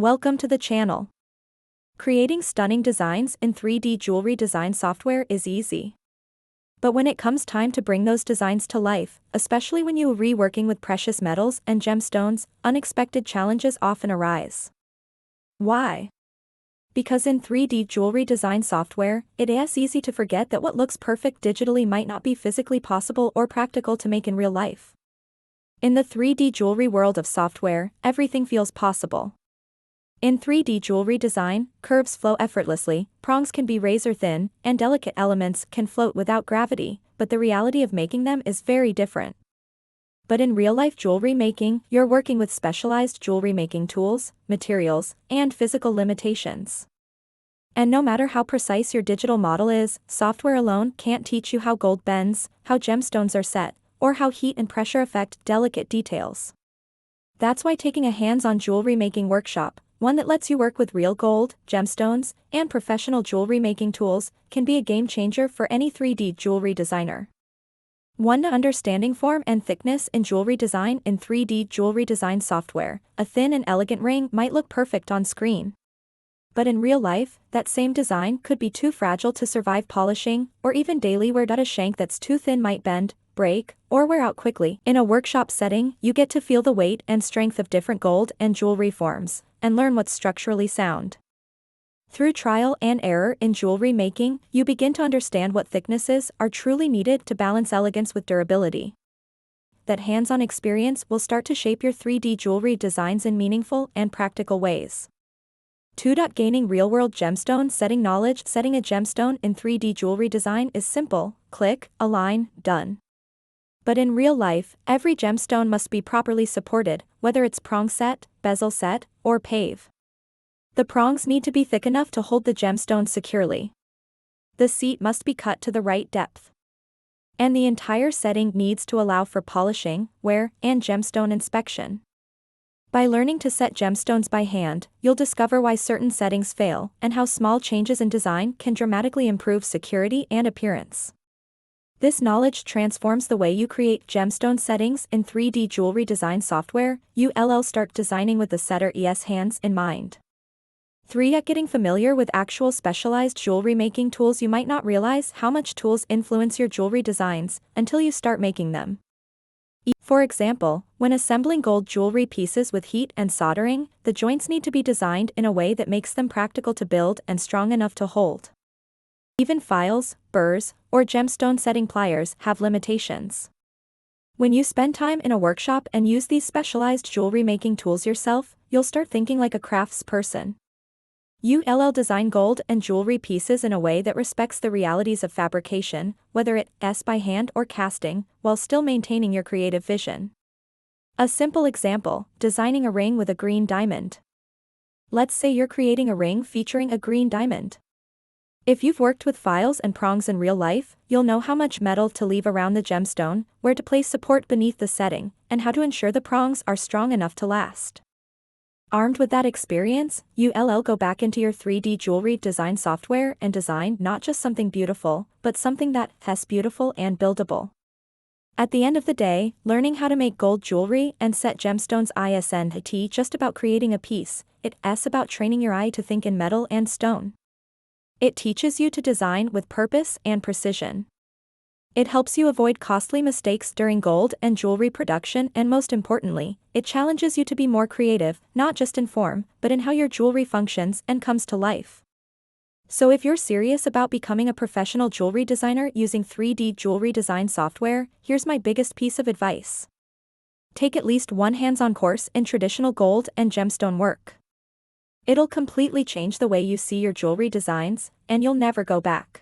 Welcome to the channel. Creating stunning designs in 3D jewelry design software is easy. But when it comes time to bring those designs to life, especially when you are reworking with precious metals and gemstones, unexpected challenges often arise. Why? Because in 3D jewelry design software, it is easy to forget that what looks perfect digitally might not be physically possible or practical to make in real life. In the 3D jewelry world of software, everything feels possible. In 3D jewelry design, curves flow effortlessly, prongs can be razor thin, and delicate elements can float without gravity, but the reality of making them is very different. But in real-life jewelry making, you're working with specialized jewelry making tools, materials, and physical limitations. And no matter how precise your digital model is, software alone can't teach you how gold bends, how gemstones are set, or how heat and pressure affect delicate details. That's why taking a hands-on jewelry making workshop, one that lets you work with real gold, gemstones, and professional jewelry making tools, can be a game changer for any 3D jewelry designer. 1. Understanding form and thickness in jewelry design. In 3D jewelry design software, a thin and elegant ring might look perfect on screen. But in real life, that same design could be too fragile to survive polishing, or even daily wear. A shank that's too thin might bend, break, or wear out quickly. In a workshop setting, you get to feel the weight and strength of different gold and jewelry forms, and learn what's structurally sound. Through trial and error in jewelry making, you begin to understand what thicknesses are truly needed to balance elegance with durability. That hands-on experience will start to shape your 3D jewelry designs in meaningful and practical ways. 2. Gaining real-world gemstone setting knowledge. Setting a gemstone in 3D jewelry design is simple: click, align, done. But in real life, every gemstone must be properly supported, whether it's prong set, bezel set, or pave. The prongs need to be thick enough to hold the gemstone securely. The seat must be cut to the right depth. And the entire setting needs to allow for polishing, wear, and gemstone inspection. By learning to set gemstones by hand, you'll discover why certain settings fail, and how small changes in design can dramatically improve security and appearance. This knowledge transforms the way you create gemstone settings in 3D jewelry design software. You'll start designing with the setter's hands in mind. 3. Getting familiar with actual specialized jewelry making tools. You might not realize how much tools influence your jewelry designs until you start making them. For example, when assembling gold jewelry pieces with heat and soldering, the joints need to be designed in a way that makes them practical to build and strong enough to hold. Even files, burrs, or gemstone setting pliers have limitations. When you spend time in a workshop and use these specialized jewelry making tools yourself, you'll start thinking like a craftsperson. You'll design gold and jewelry pieces in a way that respects the realities of fabrication, whether it's by hand or casting, while still maintaining your creative vision. A simple example: designing a ring with a green diamond. Let's say you're creating a ring featuring a green diamond. If you've worked with files and prongs in real life, you'll know how much metal to leave around the gemstone, where to place support beneath the setting, and how to ensure the prongs are strong enough to last. Armed with that experience, you'll go back into your 3D jewelry design software and design not just something beautiful, but something that's beautiful and buildable. At the end of the day, learning how to make gold jewelry and set gemstones isn't just about creating a piece, it's about training your eye to think in metal and stone. It teaches you to design with purpose and precision. It helps you avoid costly mistakes during gold and jewelry production, and most importantly, it challenges you to be more creative, not just in form, but in how your jewelry functions and comes to life. So if you're serious about becoming a professional jewelry designer using 3D jewelry design software, here's my biggest piece of advice. Take at least one hands-on course in traditional gold and gemstone work. It'll completely change the way you see your jewelry designs, and you'll never go back.